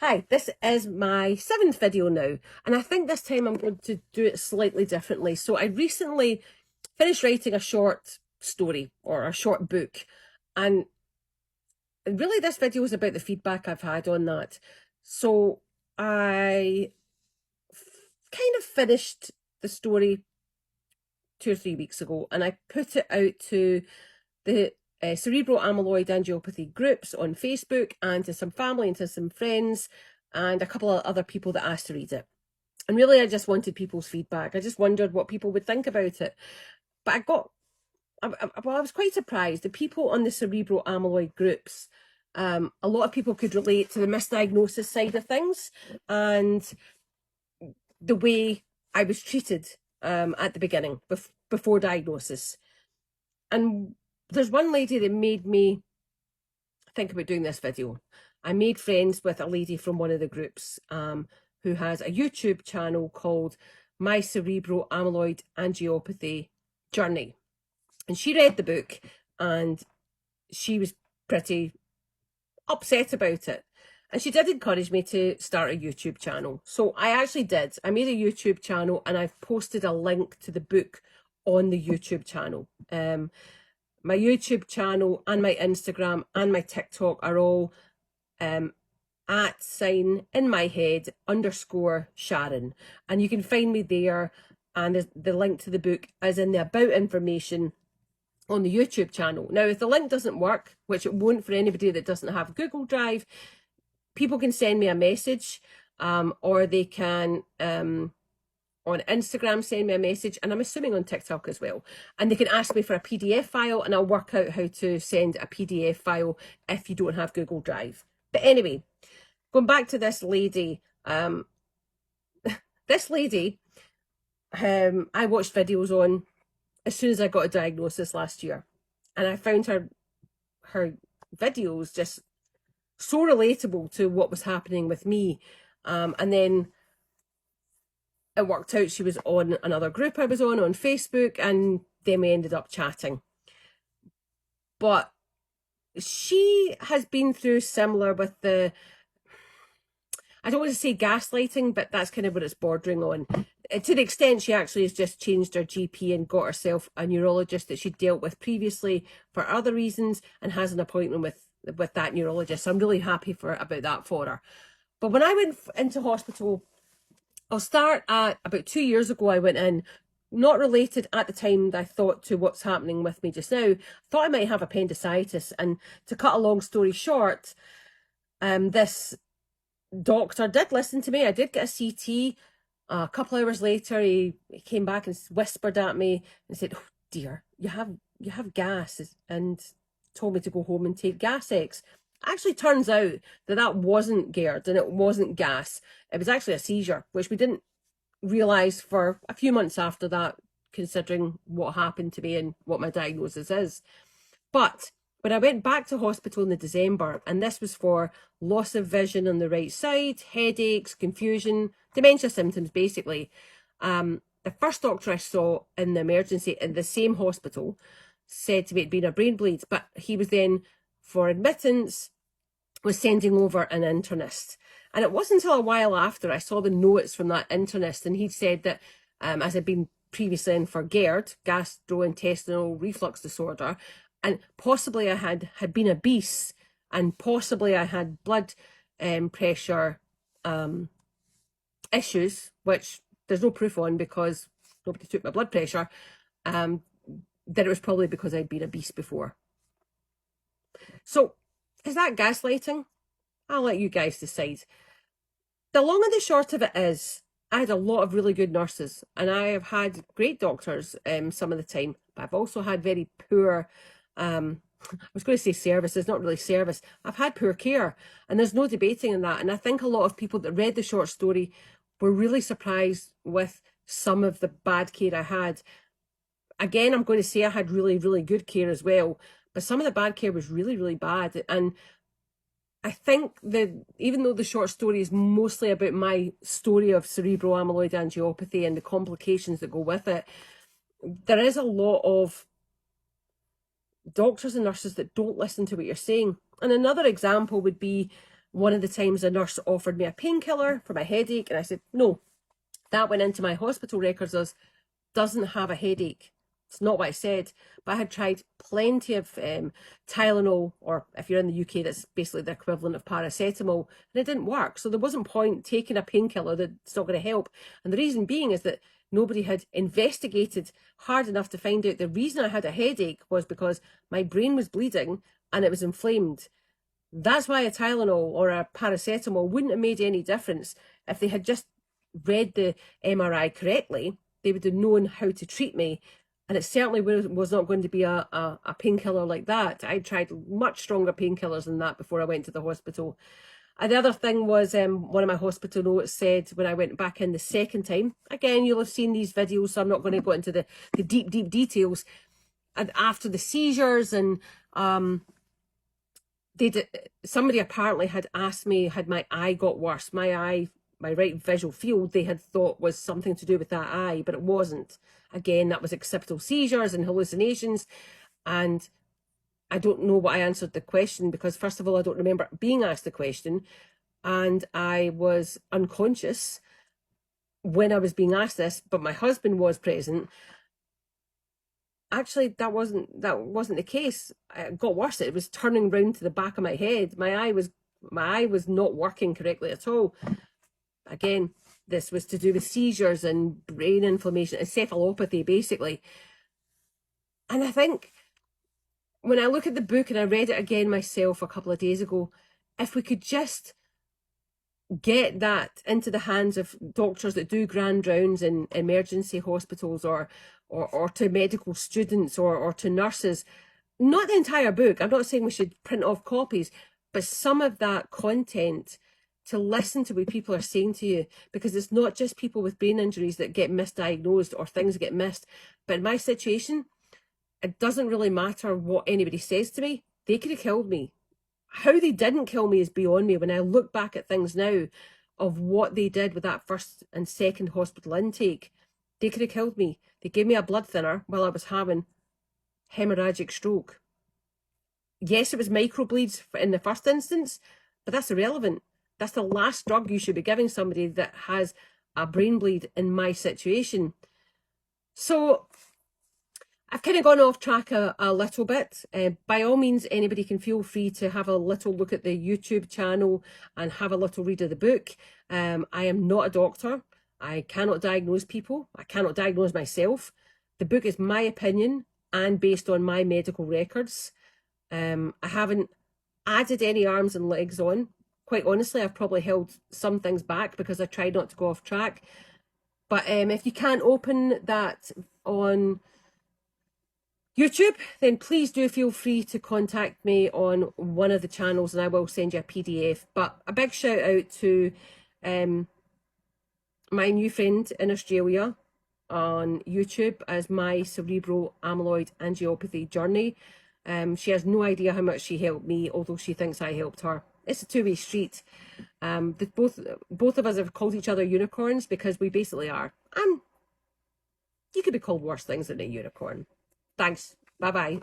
Hi, this is my 7th video now, and I think this time I'm going to do it slightly differently. So I recently finished writing a short story or a short book, and really this video is about the feedback I've had on that. So I kind of finished the story 2 or 3 weeks ago, and I put it out to the Cerebral Amyloid Angiopathy groups on Facebook and to some family and to some friends and a couple of other people that asked to read it. And really, I just wanted people's feedback. I just wondered what people would think about it. But I was quite surprised. The people on the cerebral amyloid groups, a lot of people could relate to the misdiagnosis side of things and the way I was treated at the beginning, before diagnosis. And there's one lady that made me think about doing this video. I made friends with a lady from one of the groups who has a YouTube channel called My Cerebral Amyloid Angiopathy Journey. And she read the book and she was pretty upset about it. And she did encourage me to start a YouTube channel. So I actually did. I made a YouTube channel and I've posted a link to the book on the YouTube channel. My YouTube channel and my Instagram and my TikTok are all at sign in my head _ Sharon, and you can find me there, and the link to the book is in the about information on the YouTube channel. Now, if the link doesn't work, which it won't for anybody that doesn't have Google Drive, people can send me a message, or they can on Instagram send me a message, and I'm assuming on TikTok as well, and they can ask me for a PDF file and I'll work out how to send a PDF file if you don't have Google Drive. But anyway, going back to this lady, this lady, I watched videos on as soon as I got a diagnosis last year, and I found her videos just so relatable to what was happening with me. And then it worked out she was on another group I was on Facebook, and then we ended up chatting. But she has been through similar with the, I don't want to say gaslighting, but that's kind of what it's bordering on. To the extent she actually has just changed her GP and got herself a neurologist that she'd dealt with previously for other reasons and has an appointment with that neurologist. So I'm really happy about that for her. But when I went into hospital, I'll start at about 2 years ago. I went in, not related at the time that I thought to what's happening with me just now. Thought I might have appendicitis, and to cut a long story short, this doctor did listen to me. I did get a CT. A couple hours later, he came back and whispered at me and said, "Oh dear, you have gas," and told me to go home and take Gas-X. Actually turns out that wasn't GERD and it wasn't gas. It was actually a seizure, which we didn't realise for a few months after that, considering what happened to me and what my diagnosis is. But when I went back to hospital in the December, and this was for loss of vision on the right side, headaches, confusion, dementia symptoms, basically. The first doctor I saw in the emergency in the same hospital said to me it'd been a brain bleed, but he was then, for admittance, was sending over an internist. And it wasn't until a while after I saw the notes from that internist, and he'd said that as I'd been previously in for GERD, gastrointestinal reflux disorder, and possibly I had been obese, and possibly I had blood pressure issues, which there's no proof on because nobody took my blood pressure, that it was probably because I'd been obese before. So is that gaslighting? I'll let you guys decide. The long and the short of it is, I had a lot of really good nurses, and I have had great doctors some of the time, but I've also had very poor, I was going to say service, it's not really service. I've had poor care, and there's no debating on that. And I think a lot of people that read the short story were really surprised with some of the bad care I had. Again, I'm going to say I had really, really good care as well, but some of the bad care was really, really bad. And I think that even though the short story is mostly about my story of cerebral amyloid angiopathy and the complications that go with it, there is a lot of doctors and nurses that don't listen to what you're saying. And another example would be One of the times a nurse offered me a painkiller for my headache, and I said, no. That went into my hospital records as doesn't have a headache. It's not what I said, but I had tried plenty of Tylenol, or if you're in the UK, that's basically the equivalent of paracetamol, and it didn't work. So there wasn't point taking a painkiller that's not going to help. And the reason being is that nobody had investigated hard enough to find out the reason I had a headache was because my brain was bleeding and it was inflamed. That's why a Tylenol or a paracetamol wouldn't have made any difference. If they had just read the MRI correctly, they would have known how to treat me. And it certainly was not going to be a painkiller like that. I tried much stronger painkillers than that before I went to the hospital. And the other thing was, one of my hospital notes said when I went back in the second time, again, you'll have seen these videos, so I'm not going to go into the deep details. And after the seizures, and somebody apparently had asked me, had my eye got worse? My right visual field, they had thought was something to do with that eye, but it wasn't. Again, that was occipital seizures and hallucinations. And I don't know what I answered the question, because first of all, I don't remember being asked the question, and I was unconscious when I was being asked this, but my husband was present. Actually, that wasn't the case. It got worse. It was turning round to the back of my head. My eye was not working correctly at all. Again, this was to do with seizures and brain inflammation, encephalopathy, basically. And I think when I look at the book, and I read it again myself a couple of days ago, if we could just get that into the hands of doctors that do grand rounds in emergency hospitals, or to medical students, or to nurses, not the entire book. I'm not saying we should print off copies, but some of that content, to listen to what people are saying to you, because it's not just people with brain injuries that get misdiagnosed or things get missed. But in my situation, it doesn't really matter what anybody says to me. They could have killed me. How they didn't kill me is beyond me. When I look back at things now of what they did with that first and second hospital intake, they could have killed me. They gave me a blood thinner while I was having hemorrhagic stroke. Yes, it was microbleeds in the first instance, but that's irrelevant. That's the last drug you should be giving somebody that has a brain bleed in my situation. So I've kind of gone off track a little bit. By all means, anybody can feel free to have a little look at the YouTube channel and have a little read of the book. I am not a doctor. I cannot diagnose people. I cannot diagnose myself. The book is my opinion and based on my medical records. I haven't added any arms and legs on. Quite honestly, I've probably held some things back because I tried not to go off track. But if you can't open that on YouTube, then please do feel free to contact me on one of the channels and I will send you a PDF. But a big shout out to my new friend in Australia on YouTube as my Cerebral Amyloid Angiopathy journey. She has no idea how much she helped me, although she thinks I helped her. It's a two-way street. Both of us have called each other unicorns because we basically are. And you could be called worse things than a unicorn. Thanks. Bye-bye.